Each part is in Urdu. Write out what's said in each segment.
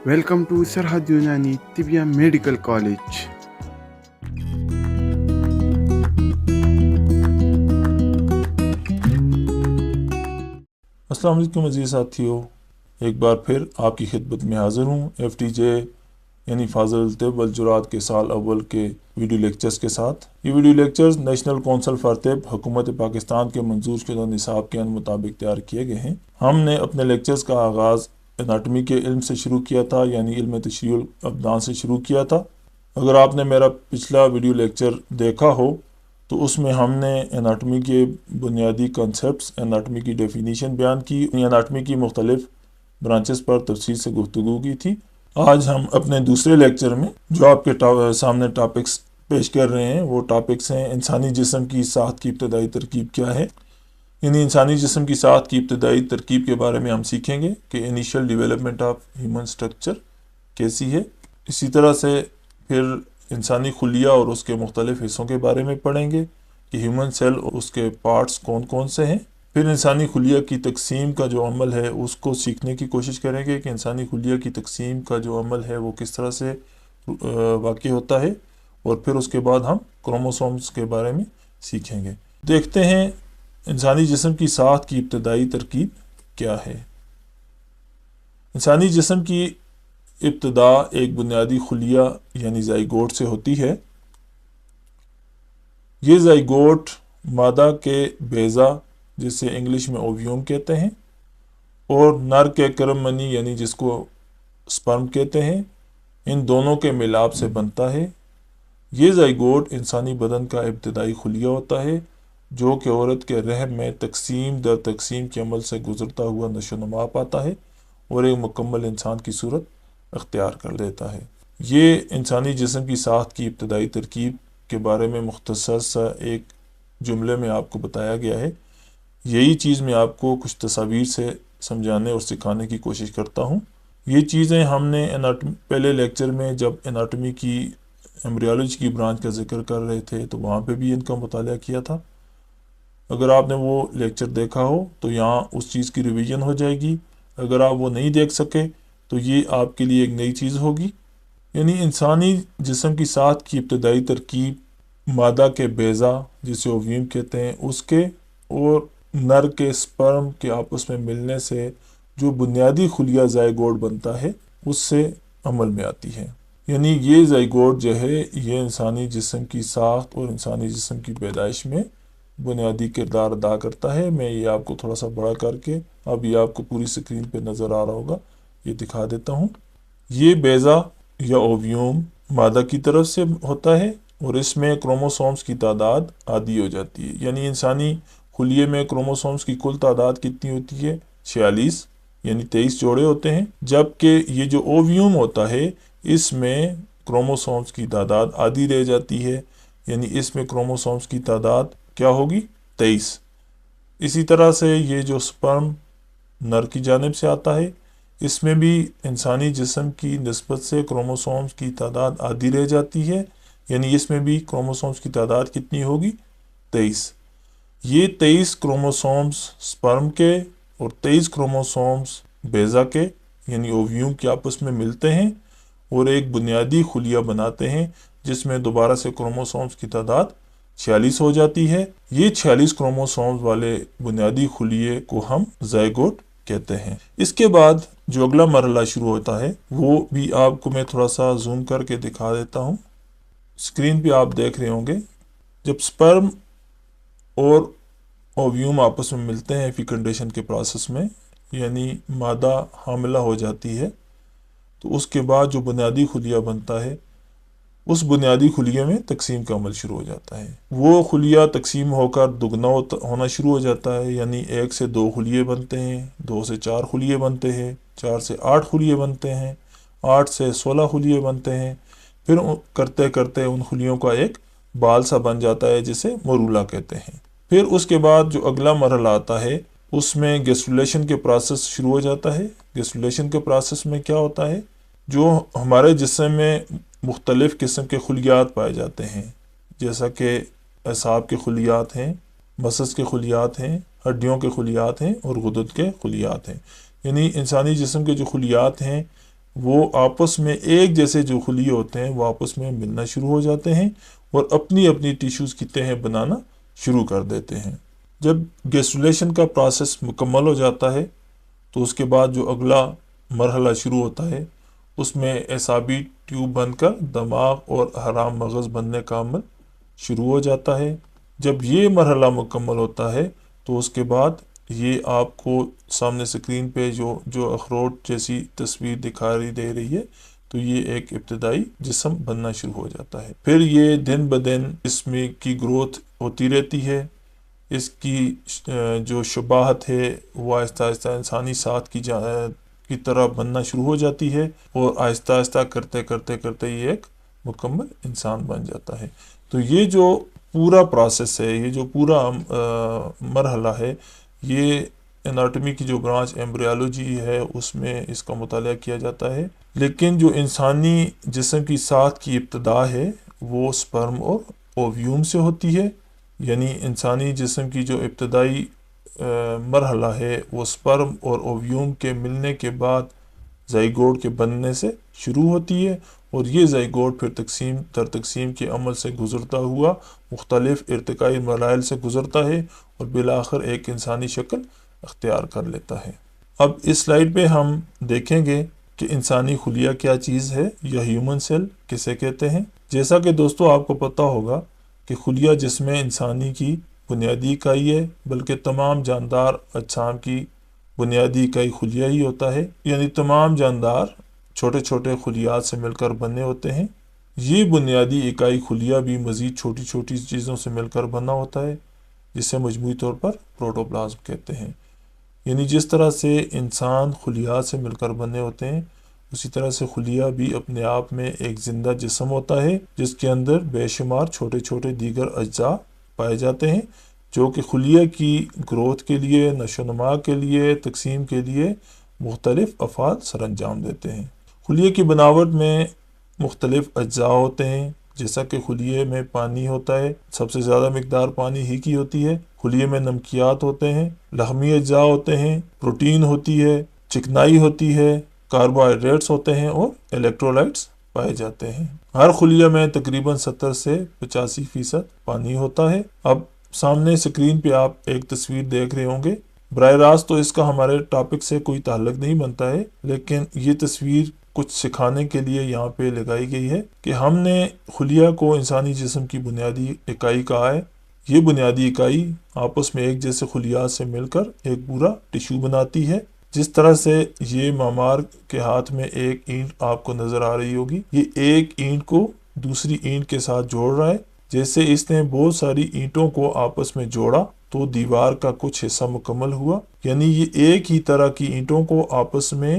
Welcome to Sarhad Yunani Tibia Medical College. السلام علیکم عزیز ساتھیو، ایک بار پھر آپ کی خدمت میں حاضر ہوں FTJ یعنی فاضل الطب والجراحات کے سال اول کے ویڈیو لیکچرز کے ساتھ۔ یہ video lectures national council for طب حکومت پاکستان کے منظور شدہ نصاب کے مطابق تیار کیے گئے ہیں۔ ہم نے اپنے لیکچرز کا آغاز اناٹمی کے علم سے شروع کیا تھا، یعنی علم تشریح الابدان سے شروع کیا تھا۔ اگر آپ نے میرا پچھلا ویڈیو لیکچر دیکھا ہو تو اس میں ہم نے اناٹمی کے بنیادی کنسیپٹس، اناٹمی کی ڈیفینیشن بیان کی، اناٹمی کی مختلف برانچز پر تفصیل سے گفتگو کی تھی۔ آج ہم اپنے دوسرے لیکچر میں جو آپ کے سامنے ٹاپکس پیش کر رہے ہیں وہ ٹاپکس ہیں انسانی جسم کی ساخت کی ابتدائی ترکیب کیا ہے، یعنی انسانی جسم کی ساخت کی ابتدائی ترکیب کے بارے میں ہم سیکھیں گے کہ initial development of human structure کیسی ہے۔ اسی طرح سے پھر انسانی خلیہ اور اس کے مختلف حصوں کے بارے میں پڑھیں گے کہ ہیومن سیل اور اس کے پارٹس کون کون سے ہیں۔ پھر انسانی خلیہ کی تقسیم کا جو عمل ہے اس کو سیکھنے کی کوشش کریں گے کہ انسانی خلیہ کی تقسیم کا جو عمل ہے وہ کس طرح سے واقع ہوتا ہے، اور پھر اس کے بعد ہم کروموسومز کے بارے میں سیکھیں گے۔ دیکھتے ہیں انسانی جسم کی ساخت کی ابتدائی ترکیب کیا ہے۔ انسانی جسم کی ابتدا ایک بنیادی خلیہ یعنی زائگوٹ سے ہوتی ہے۔ یہ زائگوٹ مادہ کے بیضہ جسے انگلش میں اوویوم کہتے ہیں اور نر کے کرم منی یعنی جس کو سپرم کہتے ہیں، ان دونوں کے ملاپ سے بنتا ہے۔ یہ زائگوٹ انسانی بدن کا ابتدائی خلیہ ہوتا ہے جو کہ عورت کے رحم میں تقسیم در تقسیم کے عمل سے گزرتا ہوا نشو و نما پاتا ہے اور ایک مکمل انسان کی صورت اختیار کر لیتا ہے۔ یہ انسانی جسم کی ساخت کی ابتدائی ترکیب کے بارے میں مختصر سا ایک جملے میں آپ کو بتایا گیا ہے۔ یہی چیز میں آپ کو کچھ تصاویر سے سمجھانے اور سکھانے کی کوشش کرتا ہوں۔ یہ چیزیں ہم نے پہلے لیکچر میں جب اناٹمی کی ایمبریولوجی کی برانچ کا ذکر کر رہے تھے تو وہاں پہ بھی ان کا مطالعہ کیا تھا۔ اگر آپ نے وہ لیکچر دیکھا ہو تو یہاں اس چیز کی ریویژن ہو جائے گی۔ اگر آپ وہ نہیں دیکھ سکے تو یہ آپ کے لیے ایک نئی چیز ہوگی۔ یعنی انسانی جسم کی ساخت کی ابتدائی ترکیب مادہ کے بیضہ جسے اوویوم کہتے ہیں اس کے اور نر کے سپرم کے آپس میں ملنے سے جو بنیادی خلیہ زائگوٹ بنتا ہے اس سے عمل میں آتی ہے۔ یعنی یہ زائگوٹ جو ہے یہ انسانی جسم کی ساخت اور انسانی جسم کی پیدائش میں بنیادی کردار ادا کرتا ہے۔ میں یہ آپ کو تھوڑا سا بڑا کر کے اب یہ آپ کو پوری سکرین پہ نظر آ رہا ہوگا، یہ دکھا دیتا ہوں۔ یہ بیضہ یا اوویوم مادہ کی طرف سے ہوتا ہے اور اس میں کروموسومز کی تعداد عادی ہو جاتی ہے۔ یعنی انسانی خلیے میں کروموسومز کی کل تعداد کتنی ہوتی ہے؟ 46، یعنی 23 جوڑے ہوتے ہیں، جبکہ یہ جو اوویوم ہوتا ہے اس میں کروموسومز کی تعداد عادی رہ جاتی ہے، یعنی اس میں کروموسومز کی تعداد کیا ہوگی؟ 23۔ اسی طرح سے یہ جو سپرم نر کی جانب سے آتا ہے اس میں بھی انسانی جسم کی نسبت سے کروموسومز کی تعداد عادی رہ جاتی ہے، یعنی اس میں بھی کروموسومز کی تعداد کتنی ہوگی؟ 23۔ یہ 23 کروموسومز سپرم کے اور 23 کروموسومز بیضہ کے یعنی اوویوم کے آپس میں ملتے ہیں اور ایک بنیادی خلیہ بناتے ہیں جس میں دوبارہ سے کروموسومز کی تعداد 46 ہو جاتی ہے۔ یہ 46 کروموسومز والے بنیادی خلیے کو ہم زائگوٹ کہتے ہیں۔ اس کے بعد جو اگلا مرحلہ شروع ہوتا ہے وہ بھی آپ کو میں تھوڑا سا زوم کر کے دکھا دیتا ہوں۔ اسکرین پہ آپ دیکھ رہے ہوں گے جب سپرم اور اوویوم آپس میں ملتے ہیں فیکنڈیشن کے پروسیس میں، یعنی مادہ حاملہ ہو جاتی ہے، تو اس کے بعد جو بنیادی خلیہ بنتا ہے اس بنیادی خلیے میں تقسیم کا عمل شروع ہو جاتا ہے۔ وہ خلیہ تقسیم ہو کر دگنا ہونا شروع ہو جاتا ہے، یعنی 1 سے 2 خلیے بنتے ہیں، 2 سے 4 خلیے بنتے ہیں، 4 سے 8 خلیے بنتے ہیں، 8 سے 16 خلیے بنتے ہیں، پھر کرتے کرتے ان خلیوں کا ایک بال سا بن جاتا ہے جسے مورولہ کہتے ہیں۔ پھر اس کے بعد جو اگلا مرحلہ آتا ہے اس میں گیسٹولیشن کے پروسیس شروع ہو جاتا ہے۔ گیسٹولیشن کے پروسیس میں کیا ہوتا ہے؟ جو ہمارے جسم میں مختلف قسم کے خلیات پائے جاتے ہیں، جیسا کہ اعصاب کے خلیات ہیں، مسلز کے خلیات ہیں، ہڈیوں کے خلیات ہیں اور غدد کے خلیات ہیں۔ یعنی انسانی جسم کے جو خلیات ہیں وہ آپس میں ایک جیسے جو خلیے ہوتے ہیں وہ آپس میں ملنا شروع ہو جاتے ہیں اور اپنی اپنی ٹیشوز کی تہیں بنانا شروع کر دیتے ہیں۔ جب گیسٹولیشن کا پروسیس مکمل ہو جاتا ہے تو اس کے بعد جو اگلا مرحلہ شروع ہوتا ہے اس میں اعصابی ٹیوب بن کر دماغ اور حرام مغز بننے کا عمل شروع ہو جاتا ہے۔ جب یہ مرحلہ مکمل ہوتا ہے تو اس کے بعد یہ آپ کو سامنے سکرین پہ جو اخروٹ جیسی تصویر دکھائی دے رہی ہے تو یہ ایک ابتدائی جسم بننا شروع ہو جاتا ہے۔ پھر یہ دن بدن اس میں کی گروتھ ہوتی رہتی ہے، اس کی جو شباہت ہے وہ آہستہ آہستہ انسانی ساتھ کی طرح بننا شروع ہو جاتی ہے اور آہستہ آہستہ کرتے کرتے کرتے یہ ایک مکمل انسان بن جاتا ہے۔ تو یہ جو پورا پروسیس ہے، یہ جو پورا مرحلہ ہے، یہ اناٹمی کی جو برانچ ایمبریالوجی ہے اس میں اس کا مطالعہ کیا جاتا ہے۔ لیکن جو انسانی جسم کی ساخت کی ابتدا ہے وہ سپرم اور اوویوم سے ہوتی ہے، یعنی انسانی جسم کی جو ابتدائی مرحلہ ہے وہ سپرم اور اوویوم کے ملنے کے بعد زائگوٹ کے بننے سے شروع ہوتی ہے، اور یہ زائگوٹ پھر تقسیم کے عمل سے گزرتا ہوا مختلف ارتقائی مراحل سے گزرتا ہے اور بالآخر ایک انسانی شکل اختیار کر لیتا ہے۔ اب اس سلائیڈ پہ ہم دیکھیں گے کہ انسانی خلیہ کیا چیز ہے یا ہیومن سیل کسے کہتے ہیں۔ جیسا کہ دوستو آپ کو پتہ ہوگا کہ خلیہ جسم انسانی کی بنیادی اکائی ہے، بلکہ تمام جاندار اجسام کی بنیادی اکائی خلیہ ہی ہوتا ہے، یعنی تمام جاندار چھوٹے چھوٹے خلیات سے مل کر بنے ہوتے ہیں۔ یہ بنیادی اکائی خلیہ بھی مزید چھوٹی چھوٹی چیزوں سے مل کر بنا ہوتا ہے جسے مجموعی طور پر پروٹوپلازم کہتے ہیں۔ یعنی جس طرح سے انسان خلیات سے مل کر بنے ہوتے ہیں اسی طرح سے خلیہ بھی اپنے آپ میں ایک زندہ جسم ہوتا ہے جس کے اندر بے شمار چھوٹے چھوٹے دیگر اجزاء پائے جاتے ہیں جو کہ خلیہ کی گروتھ کے لیے، نشو و نما کے لیے، تقسیم کے لیے مختلف افعال سر انجام دیتے ہیں۔ خلیہ کی بناوٹ میں مختلف اجزاء ہوتے ہیں، جیسا کہ خلیہ میں پانی ہوتا ہے، سب سے زیادہ مقدار پانی ہی کی ہوتی ہے۔ خلیہ میں نمکیات ہوتے ہیں، لحمی اجزاء ہوتے ہیں، پروٹین ہوتی ہے، چکنائی ہوتی ہے، کاربوہائیڈریٹس ہوتے ہیں اور الیکٹرولائٹس پائے جاتے ہیں۔ ہر خلیہ میں تقریباً 70 سے 85% پانی ہوتا ہے۔ اب سامنے سکرین پہ آپ ایک تصویر دیکھ رہے ہوں گے، براہ راست تو اس کا ہمارے ٹاپک سے کوئی تعلق نہیں بنتا ہے، لیکن یہ تصویر کچھ سکھانے کے لیے یہاں پہ لگائی گئی ہے کہ ہم نے خلیہ کو انسانی جسم کی بنیادی اکائی کہا ہے۔ یہ بنیادی اکائی آپس میں ایک جیسے خلیات سے مل کر ایک پورا ٹیشو بناتی ہے۔ جس طرح سے یہ معمار کے ہاتھ میں ایک اینٹ آپ کو نظر آ رہی ہوگی، یہ ایک اینٹ کو دوسری اینٹ کے ساتھ جوڑ رہا ہے۔ جیسے اس نے بہت ساری اینٹوں کو آپس میں جوڑا تو دیوار کا کچھ حصہ مکمل ہوا، یعنی یہ ایک ہی طرح کی اینٹوں کو آپس میں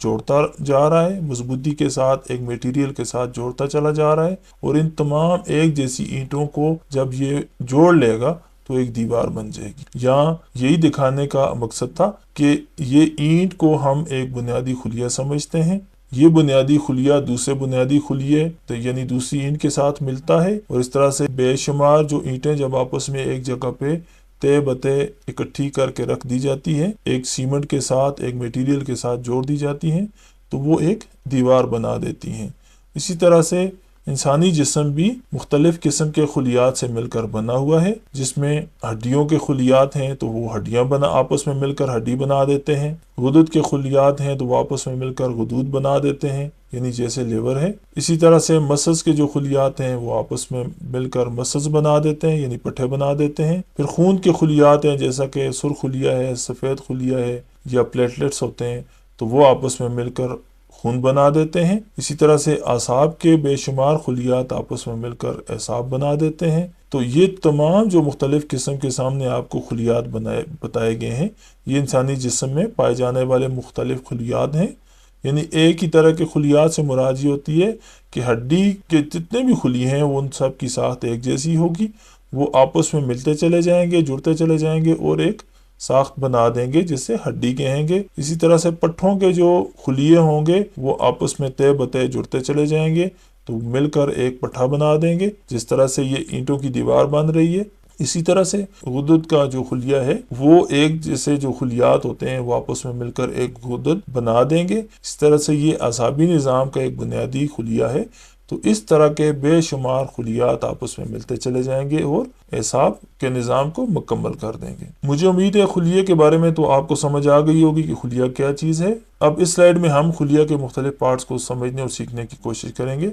جوڑتا جا رہا ہے، مضبوطی کے ساتھ ایک میٹیریل کے ساتھ جوڑتا چلا جا رہا ہے، اور ان تمام ایک جیسی اینٹوں کو جب یہ جوڑ لے گا تو ایک دیوار بن جائے گی۔ یہاں یہی دکھانے کا مقصد تھا کہ یہ اینٹ کو ہم ایک بنیادی خلیہ سمجھتے ہیں، یہ بنیادی خلیہ دوسرے بنیادی خلیے یعنی دوسری اینٹ کے ساتھ ملتا ہے، اور اس طرح سے بے شمار جو اینٹیں جب آپس میں ایک جگہ پہ تے بتے اکٹھی کر کے رکھ دی جاتی ہیں، ایک سیمنٹ کے ساتھ ایک میٹیریل کے ساتھ جوڑ دی جاتی ہیں تو وہ ایک دیوار بنا دیتی ہیں۔ اسی طرح سے انسانی جسم بھی مختلف قسم کے خلیات سے مل کر بنا ہوا ہے، جس میں ہڈیوں کے خلیات ہیں تو وہ ہڈیاں آپس میں مل کر ہڈی بنا دیتے ہیں، غدود کے خلیات ہیں تو وہ آپس میں مل کر غدود بنا دیتے ہیں، یعنی جیسے لیور ہے۔ اسی طرح سے مسلز کے جو خلیات ہیں وہ آپس میں مل کر مسلز بنا دیتے ہیں، یعنی پٹھے بنا دیتے ہیں۔ پھر خون کے خلیات ہیں جیسا کہ سرخ خلیہ ہے، سفید خلیہ ہے یا پلیٹلیٹس ہوتے ہیں تو وہ آپس میں مل کر خون بنا دیتے ہیں۔ اسی طرح سے اعصاب کے بے شمار خلیات آپس میں مل کر اعصاب بنا دیتے ہیں۔ تو یہ تمام جو مختلف قسم کے سامنے آپ کو خلیات بتائے گئے ہیں یہ انسانی جسم میں پائے جانے والے مختلف خلیات ہیں، یعنی ایک ہی طرح کے خلیات سے مراد یہ ہوتی ہے کہ ہڈی کے جتنے بھی خلیے ہیں ان سب کی ساخت ایک جیسی ہوگی، وہ آپس میں ملتے چلے جائیں گے، جڑتے چلے جائیں گے اور ایک ساخت بنا دیں گے جسے ہڈی کہیں گے۔ اسی طرح سے پٹھوں کے جو خلیے ہوں گے وہ آپس میں تے بتے جڑتے چلے جائیں گے تو مل کر ایک پٹھا بنا دیں گے، جس طرح سے یہ اینٹوں کی دیوار بن رہی ہے۔ اسی طرح سے غدد کا جو خلیہ ہے وہ ایک جیسے جو خلیات ہوتے ہیں وہ آپس میں مل کر ایک غدد بنا دیں گے. اس طرح سے یہ اعصابی نظام کا ایک بنیادی خلیہ ہے. تو اس طرح کے بے شمار خلیات آپس میں ملتے چلے جائیں گے اور اعصاب کے نظام کو مکمل کر دیں گے. مجھے امید ہے خلیے کے بارے میں تو آپ کو سمجھ آ گئی ہوگی کہ خلیہ کیا چیز ہے. اب اس سلائیڈ میں ہم خلیہ کے مختلف پارٹس کو سمجھنے اور سیکھنے کی کوشش کریں گے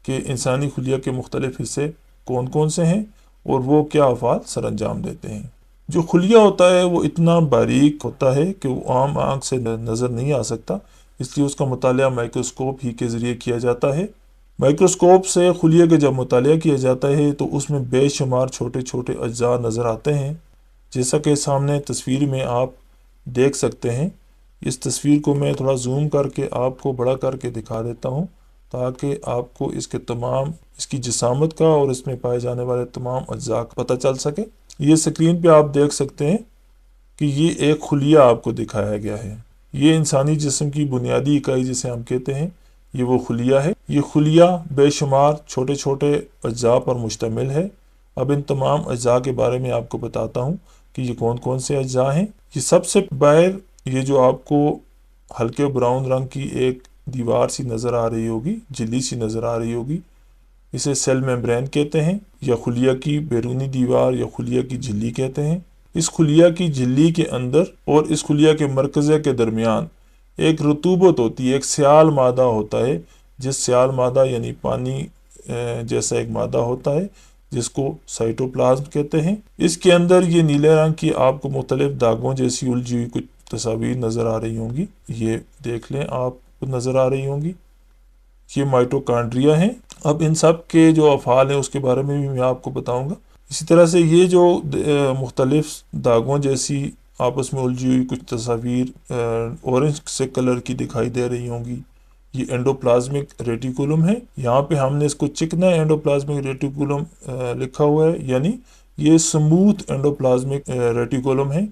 کہ انسانی خلیہ کے مختلف حصے کون کون سے ہیں اور وہ کیا افعال سر انجام دیتے ہیں. جو خلیہ ہوتا ہے وہ اتنا باریک ہوتا ہے کہ وہ عام آنکھ سے نظر نہیں آ سکتا، اس لیے اس کا مطالعہ مائکروسکوپ ہی کے ذریعے کیا جاتا ہے. مائکروسکوپ سے خلیہ کا جب مطالعہ کیا جاتا ہے تو اس میں بے شمار چھوٹے چھوٹے اجزاء نظر آتے ہیں، جیسا کہ سامنے تصویر میں آپ دیکھ سکتے ہیں. اس تصویر کو میں تھوڑا زوم کر کے آپ کو بڑا کر کے دکھا دیتا ہوں تاکہ آپ کو اس کی جسامت کا اور اس میں پائے جانے والے تمام اجزاء کا پتہ چل سکے. یہ سکرین پہ آپ دیکھ سکتے ہیں کہ یہ ایک خلیہ آپ کو دکھایا گیا ہے. یہ انسانی جسم کی بنیادی اکائی جسے ہم کہتے ہیں یہ وہ خلیہ ہے. یہ خلیہ بے شمار چھوٹے چھوٹے اجزاء پر مشتمل ہے. اب ان تمام اجزاء کے بارے میں آپ کو بتاتا ہوں کہ یہ کون کون سے اجزاء ہیں. یہ سب سے باہر یہ جو آپ کو ہلکے براؤن رنگ کی ایک دیوار سی نظر آ رہی ہوگی، جلی سی نظر آ رہی ہوگی، اسے سیل میمبرین کہتے ہیں یا خلیہ کی بیرونی دیوار یا خلیہ کی جھلی کہتے ہیں. اس خلیہ کی جھلی کے اندر اور اس خلیہ کے مرکزے کے درمیان ایک رطوبت ہوتی ہے، ایک سیال مادہ ہوتا ہے، جس سیال مادہ یعنی پانی جیسا ایک مادہ ہوتا ہے جس کو سائٹوپلازم کہتے ہیں. اس کے اندر یہ نیلے رنگ کی آپ کو مختلف داغوں جیسی الجھی ہوئی کچھ تصاویر نظر آ رہی ہوں گی. یہ دیکھ لیں، آپ کو نظر آ رہی ہوں گی. یہ مائٹوکانڈریا ہیں. اب ان سب کے جو افعال ہیں اس کے بارے میں بھی میں آپ کو بتاؤں گا. اسی طرح سے یہ جو مختلف داغوں جیسی آپس میں الجھی ہوئی کچھ تصاویر اورنج سے کلر کی دکھائی دے رہی ہوں گی، یہ اینڈوپلازمک ریٹیکولم ہے. یہاں پہ ہم نے اس کو چکنا اینڈوپلازمک ریٹیکولم لکھا ہوا ہے، یعنی یہ سموتھ اینڈوپلازمک ریٹیکولم ہے.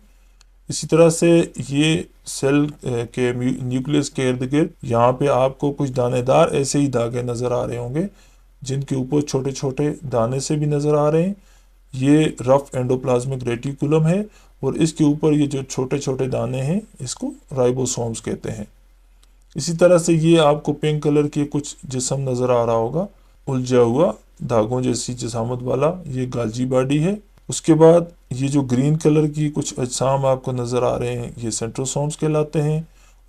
اسی طرح سے یہ سیل کے نیوکلیس کے ارد گرد یہاں پہ آپ کو کچھ دانے دار ایسے ہی داغے نظر آ رہے ہوں گے جن کے اوپر چھوٹے چھوٹے دانے سے بھی نظر آ رہے ہیں. یہ رف اینڈوپلازمک ریٹیکولم ہے اور اس کے اوپر یہ جو چھوٹے چھوٹے دانے ہیں اس کو رائبوسومز کہتے ہیں. اسی طرح سے یہ آپ کو پنک کلر کی کچھ جسم نظر آ رہا ہوگا، الجھا ہوا دھاگوں جیسی جسامت والا، یہ گالجی باڈی ہے. اس کے بعد یہ جو گرین کلر کی کچھ اجسام آپ کو نظر آ رہے ہیں یہ سینٹروسومز کہلاتے ہیں،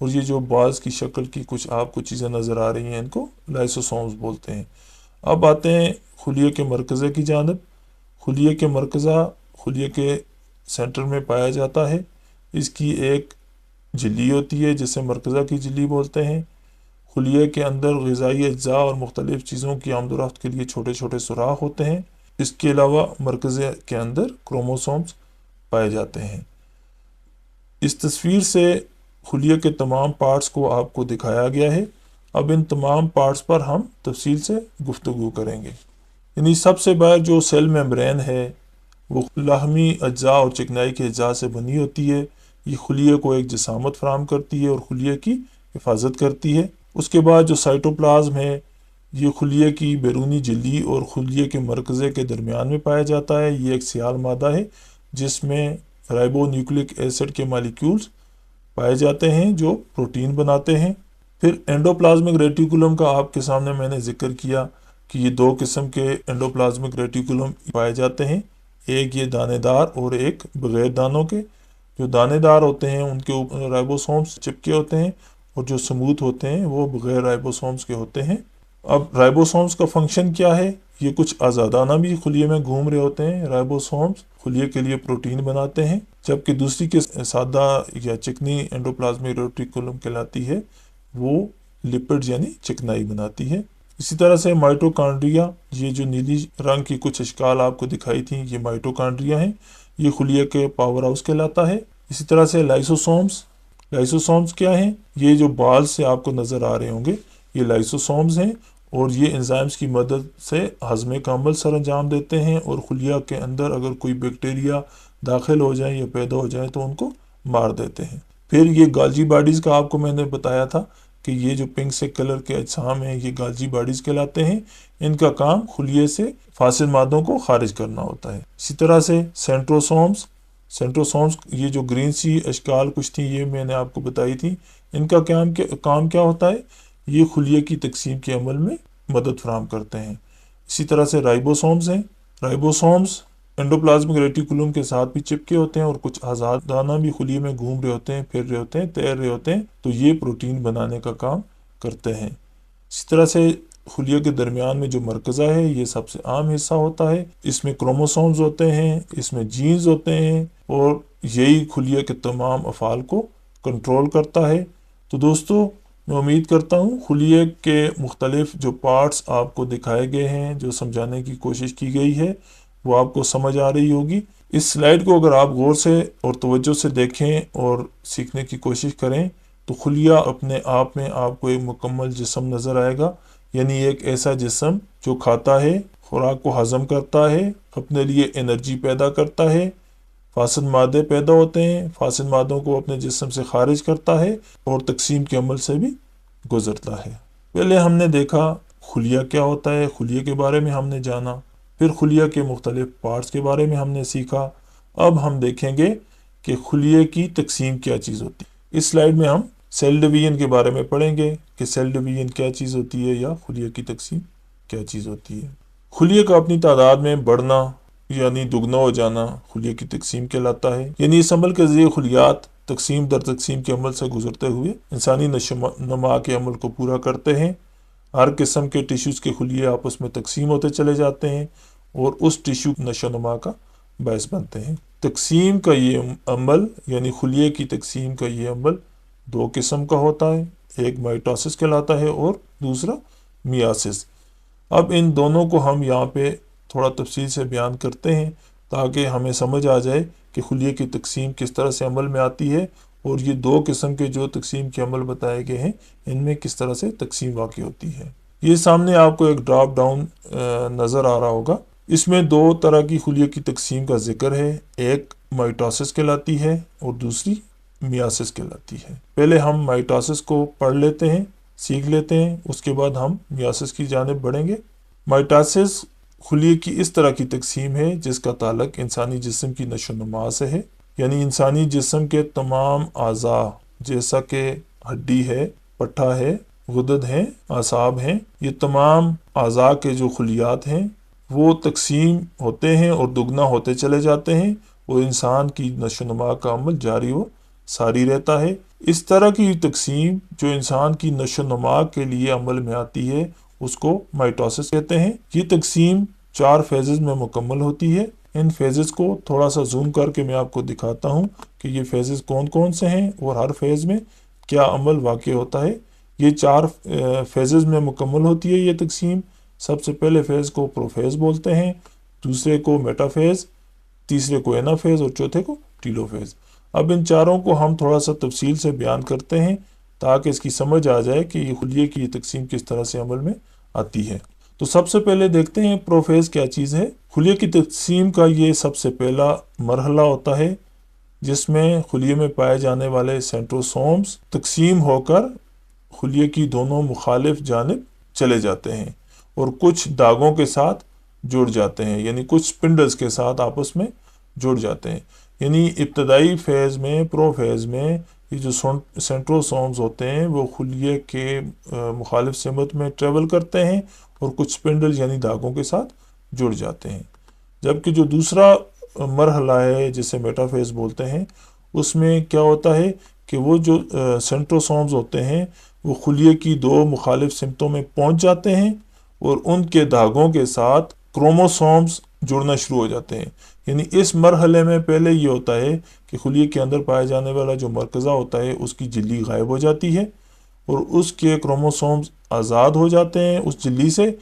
اور یہ جو باز کی شکل کی کچھ آپ کو چیزیں نظر آ رہی ہیں ان کو لائسوسومز بولتے ہیں. اب آتے ہیں خلیے کے مرکزے کی جانب. خلیے کے مرکزہ خلیے کے سینٹر میں پایا جاتا ہے. اس کی ایک جھلی ہوتی ہے جسے مرکزہ کی جھلی بولتے ہیں. خلیے کے اندر غذائی اجزاء اور مختلف چیزوں کی آمد و رفت کے لیے چھوٹے چھوٹے سوراخ ہوتے ہیں. اس کے علاوہ مرکزے کے اندر کروموسومز پائے جاتے ہیں. اس تصویر سے خلیے کے تمام پارٹس کو آپ کو دکھایا گیا ہے. اب ان تمام پارٹس پر ہم تفصیل سے گفتگو کریں گے. یعنی سب سے باہر جو سیل میمبرین ہے وہ لاحمی اجزاء اور چکنائی کے اجزاء سے بنی ہوتی ہے. یہ خلیے کو ایک جسامت فراہم کرتی ہے اور خلیے کی حفاظت کرتی ہے. اس کے بعد جو سائٹوپلازم ہے یہ خلیے کی بیرونی جھلی اور خلیے کے مرکزے کے درمیان میں پایا جاتا ہے. یہ ایک سیال مادہ ہے جس میں رائبو نیوکلک ایسڈ کے مالیکیولز پائے جاتے ہیں جو پروٹین بناتے ہیں. پھر اینڈوپلازمک ریٹیکولم کا آپ کے سامنے میں نے ذکر کیا کہ یہ دو قسم کے اینڈوپلازمک ریٹیکولم پائے جاتے ہیں، ایک یہ دانے دار اور ایک بغیر دانوں کے. جو دانے دار ہوتے ہیں ان کے اوپر رائبوسومز چپکے ہوتے ہیں اور جو سموتھ ہوتے ہیں وہ بغیر رائبوسومز کے ہوتے ہیں. اب رائبوسومز کا فنکشن کیا ہے؟ یہ کچھ آزادانہ بھی خلیے میں گھوم رہے ہوتے ہیں. رائبوسومز خلیے کے لیے پروٹین بناتے ہیں، جبکہ دوسری کے سادہ یا چکنی اینڈوپلازمک ریٹیکولم کہلاتی ہے، وہ لپڈ یعنی چکنائی بناتی ہے. اسی طرح سے مائٹوکانڈریا، یہ جو نیلی رنگ کی کچھ اشکال آپ کو دکھائی تھیں یہ مائٹوکانڈریا ہیں، یہ خلیے کے پاور ہاؤس کہلاتا ہے. اسی طرح سے لائسوسومز کیا ہیں؟ یہ جو بال سے آپ کو نظر آ رہے ہوں گے یہ لائسوسومز ہیں اور یہ انزائمز کی مدد سے ہضم کا عمل سر انجام دیتے ہیں اور خلیہ کے اندر اگر کوئی بیکٹیریا داخل ہو جائیں یا پیدا ہو جائیں تو ان کو مار دیتے ہیں. پھر یہ گالجی باڈیز کا آپ کو میں نے بتایا تھا کہ یہ جو پنک سے کلر کے اجسام ہیں یہ گالجی باڈیز کہلاتے ہیں. ان کا کام خلیے سے فاسد مادوں کو خارج کرنا ہوتا ہے. اسی طرح سے سینٹروسومز یہ جو گرین سی اشکال کچھ تھی یہ میں نے آپ کو بتائی تھی. ان کا کام کیا ہوتا ہے؟ یہ خلیے کی تقسیم کے عمل میں مدد فراہم کرتے ہیں. اسی طرح سے رائبوسومز ہیں. رائبوسومز انڈوپلازمک ریٹیکولم کے ساتھ بھی چپکے ہوتے ہیں اور کچھ آزادانہ بھی خلیے میں گھوم رہے ہوتے ہیں، پھر رہے ہوتے ہیں، تیر رہے ہوتے ہیں، تو یہ پروٹین بنانے کا کام کرتے ہیں. اسی طرح سے خلیے کے درمیان میں جو مرکزہ ہے یہ سب سے عام حصہ ہوتا ہے. اس میں کروموسومز ہوتے ہیں، اس میں جینز ہوتے ہیں اور یہی خلیے کے تمام افعال کو کنٹرول کرتا ہے. تو دوستو میں امید کرتا ہوں خلیے کے مختلف جو پارٹس آپ کو دکھائے گئے ہیں، جو سمجھانے کی کوشش کی گئی ہے، وہ آپ کو سمجھ آ رہی ہوگی. اس سلائیڈ کو اگر آپ غور سے اور توجہ سے دیکھیں اور سیکھنے کی کوشش کریں تو خلیہ اپنے آپ میں آپ کو ایک مکمل جسم نظر آئے گا. یعنی ایک ایسا جسم جو کھاتا ہے، خوراک کو ہضم کرتا ہے، اپنے لیے انرجی پیدا کرتا ہے، فاسد مادے پیدا ہوتے ہیں، فاسد مادوں کو اپنے جسم سے خارج کرتا ہے اور تقسیم کے عمل سے بھی گزرتا ہے. پہلے ہم نے دیکھا خلیہ کیا ہوتا ہے، خلیے کے بارے میں ہم نے جانا، پھر خلیہ کے مختلف پارٹس کے بارے میں ہم نے سیکھا. اب ہم دیکھیں گے کہ خلیے کی تقسیم کیا چیز ہوتی ہے. اس سلائیڈ میں ہم سیل ڈویژن کے بارے میں پڑھیں گے کہ سیل ڈویژن کیا چیز ہوتی ہے یا خلیے کی تقسیم کیا چیز ہوتی ہے. خلیے کا اپنی تعداد میں بڑھنا یعنی دگنا ہو جانا خلیے کی تقسیم کہلاتا ہے. یعنی اس عمل کے ذریعے خلیات تقسیم در تقسیم کے عمل سے گزرتے ہوئے انسانی نشو نما کے عمل کو پورا کرتے ہیں. ہر قسم کے ٹیشوز کے خلیے آپس میں تقسیم ہوتے چلے جاتے ہیں اور اس ٹیشو نشو نما کا باعث بنتے ہیں. تقسیم کا یہ عمل یعنی خلیے کی تقسیم کا یہ عمل دو قسم کا ہوتا ہے. ایک مائٹوسس کہلاتا ہے اور دوسرا میاسس. اب ان دونوں کو ہم یہاں پہ تھوڑا تفصیل سے بیان کرتے ہیں تاکہ ہمیں سمجھ آ جائے کہ خلیے کی تقسیم کس طرح سے عمل میں آتی ہے اور یہ دو قسم کے جو تقسیم کے عمل بتائے گئے ہیں ان میں کس طرح سے تقسیم واقع ہوتی ہے. یہ سامنے آپ کو ایک ڈراپ ڈاؤن نظر آ رہا ہوگا. اس میں دو طرح کی خلیے کی تقسیم کا ذکر ہے. ایک مائٹوسس کہلاتی ہے اور دوسری میاسس کہلاتی ہے. پہلے ہم مائٹوسس کو پڑھ لیتے ہیں، سیکھ لیتے ہیں، اس کے بعد ہم میاسس کی جانب بڑھیں گے. مائٹوسس خلیے کی اس طرح کی تقسیم ہے جس کا تعلق انسانی جسم کی نشو و نما سے ہے. یعنی انسانی جسم کے تمام اعضاء جیسا کہ ہڈی ہے، پٹھا ہے، غدد ہیں، اعصاب ہیں، یہ تمام اعضاء کے جو خلیات ہیں وہ تقسیم ہوتے ہیں اور دگنا ہوتے چلے جاتے ہیں اور انسان کی نشو و نما کا عمل جاری و ساری رہتا ہے. اس طرح کی تقسیم جو انسان کی نشو و نما کے لیے عمل میں آتی ہے اس کو مائٹوسس کہتے ہیں. یہ تقسیم 4 فیزز میں مکمل ہوتی ہے. ان فیزز کو تھوڑا سا زوم کر کے میں آپ کو دکھاتا ہوں کہ یہ فیزز کون کون سے ہیں اور ہر فیز میں کیا عمل واقع ہوتا ہے. یہ 4 فیزز میں مکمل ہوتی ہے یہ تقسیم. سب سے پہلے فیز کو پروفیز بولتے ہیں، دوسرے کو میٹا فیز، تیسرے کو اینا فیز اور چوتھے کو ٹیلو فیز. اب ان چاروں کو ہم تھوڑا سا تفصیل سے بیان کرتے ہیں تاکہ اس کی سمجھ آ جائے کہ یہ خلیے کی تقسیم کس طرح سے عمل میں آتی ہے. تو سب سے پہلے دیکھتے ہیں پروفیز کیا چیز ہے. خلیے کی تقسیم کا یہ سب سے پہلا مرحلہ ہوتا ہے جس میں خلیے میں پائے جانے والے سینٹروسومز تقسیم ہو کر خلیے کی دونوں مخالف جانب چلے جاتے ہیں اور کچھ داغوں کے ساتھ جڑ جاتے ہیں، یعنی کچھ سپنڈلز کے ساتھ آپس میں جڑ جاتے ہیں. یعنی ابتدائی فیز میں پروفیز میں یہ جو سینٹروسومز ہوتے ہیں وہ خلیے کے مخالف سمت میں ٹریول کرتے ہیں اور کچھ سپنڈل یعنی داغوں کے ساتھ جڑ جاتے ہیں. جبکہ جو دوسرا مرحلہ ہے جسے میٹا فیز بولتے ہیں اس میں کیا ہوتا ہے کہ وہ جو سینٹروسومز ہوتے ہیں وہ خلیے کی 2 مخالف سمتوں میں پہنچ جاتے ہیں اور ان کے داغوں کے ساتھ کروموسومز جڑنا شروع ہو جاتے ہیں. یعنی اس مرحلے میں پہلے یہ ہوتا ہے کہ خلیے کے اندر پائے جانے والا جو مرکزہ ہوتا ہے اس کی جھلی غائب ہو جاتی ہے اور اس کے کروموسومز آزاد ہو جاتے ہیں اس جھلی سے.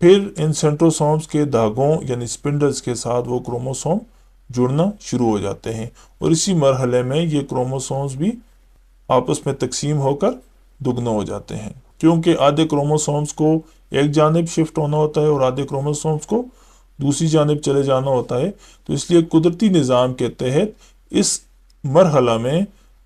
پھر ان سینٹروسومز کے داغوں یعنی سپنڈلز کے ساتھ وہ کروموسوم جڑنا شروع ہو جاتے ہیں اور اسی مرحلے میں یہ کروموسومز بھی آپس میں تقسیم ہو کر دگنا ہو جاتے ہیں. کیونکہ آدھے کروموسومز کو ایک جانب شفٹ ہونا ہوتا ہے اور آدھے کروموسومز کو دوسری جانب چلے جانا ہوتا ہے، تو اس لیے قدرتی نظام کے تحت اس مرحلہ میں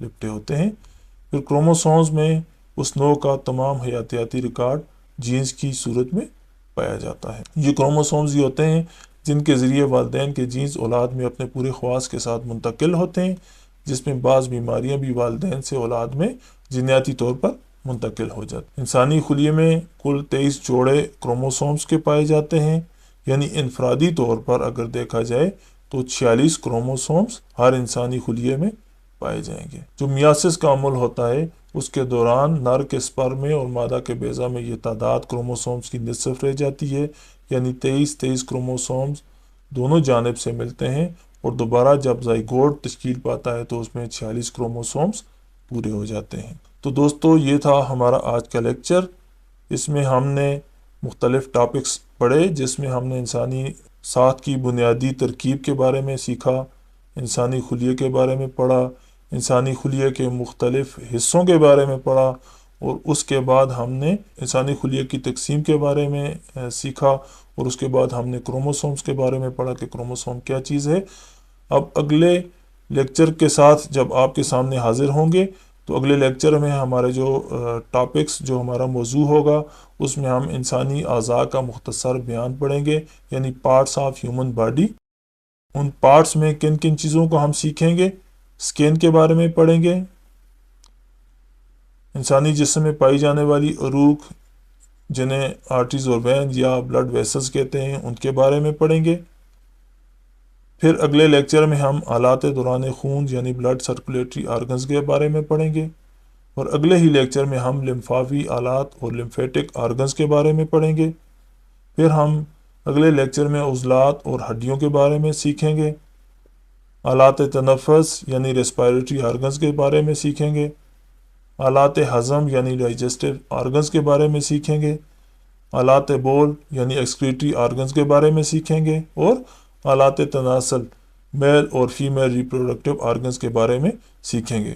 لپٹے ہوتے ہیں۔ پھر کروموسومز میں اس نوع کا تمام حیاتیاتی ریکارڈ جینز کی صورت میں پایا جاتا ہے۔ یہ کروموسومز ہی ہوتے ہیں جن کے ذریعے والدین کے جینز اولاد میں اپنے پورے خواص کے ساتھ منتقل ہوتے ہیں، جس میں بعض بیماریاں بھی والدین سے اولاد میں جینیاتی طور پر منتقل ہو جاتی ہیں۔ انسانی خلیے میں کل 23 جوڑے کروموسومز کے پائے جاتے ہیں، یعنی انفرادی طور پر اگر دیکھا جائے تو 46 کروموسومز ہر انسانی خلیے میں پائے جائیں گے۔ جو میاسس کا عمل ہوتا ہے اس کے دوران نر کے سپرم میں اور مادہ کے بیضہ میں یہ تعداد کروموسومز کی نصف رہ جاتی ہے، یعنی 23 کروموسومز دونوں جانب سے ملتے ہیں، اور دوبارہ جب زائگوٹ تشکیل پاتا ہے تو اس میں 46 کروموسومز پورے ہو جاتے ہیں۔ تو دوستو یہ تھا ہمارا آج کا لیکچر۔ اس میں ہم نے مختلف ٹاپکس پڑھے، جس میں ہم نے انسانی ساخت کی بنیادی ترکیب کے بارے میں سیکھا، انسانی خلیے کے بارے میں پڑھا، انسانی خلیے کے مختلف حصوں کے بارے میں پڑھا، اور اس کے بعد ہم نے انسانی خلیے کی تقسیم کے بارے میں سیکھا، اور اس کے بعد ہم نے کروموسومز کے بارے میں پڑھا کہ کروموسوم کیا چیز ہے۔ اب اگلے لیکچر کے ساتھ جب آپ کے سامنے حاضر ہوں گے تو اگلے لیکچر میں ہمارے جو ٹاپکس جو ہمارا موضوع ہوگا اس میں ہم انسانی اعضاء کا مختصر بیان پڑھیں گے، یعنی parts of human body. In parts میں کن کن چیزوں کو ہم سیکھیں گے، سکن کے بارے میں پڑھیں گے، انسانی جسم میں پائی جانے والی عروق جنہیں آرٹریز اور وین یا بلڈ ویسلز کہتے ہیں ان کے بارے میں پڑھیں گے۔ پھر اگلے لیکچر میں ہم آلات دوران خون یعنی بلڈ سرکولیٹری آرگنز کے بارے میں پڑھیں گے، اور اگلے ہی لیکچر میں ہم لمفاوی آلات اور لمفیٹک آرگنز کے بارے میں پڑھیں گے۔ پھر ہم اگلے لیکچر میں عضلات اور ہڈیوں کے بارے میں سیکھیں گے، آلات تنفس یعنی ریسپائریٹری آرگنز کے بارے میں سیکھیں گے، آلات ہضم یعنی ڈائجسٹو آرگنز کے بارے میں سیکھیں گے، آلات بول یعنی ایکسکریٹری آرگنز کے بارے میں سیکھیں گے، اور آلات تناسل میل اور فیمیل ریپروڈکٹیو آرگنز کے بارے میں سیکھیں گے۔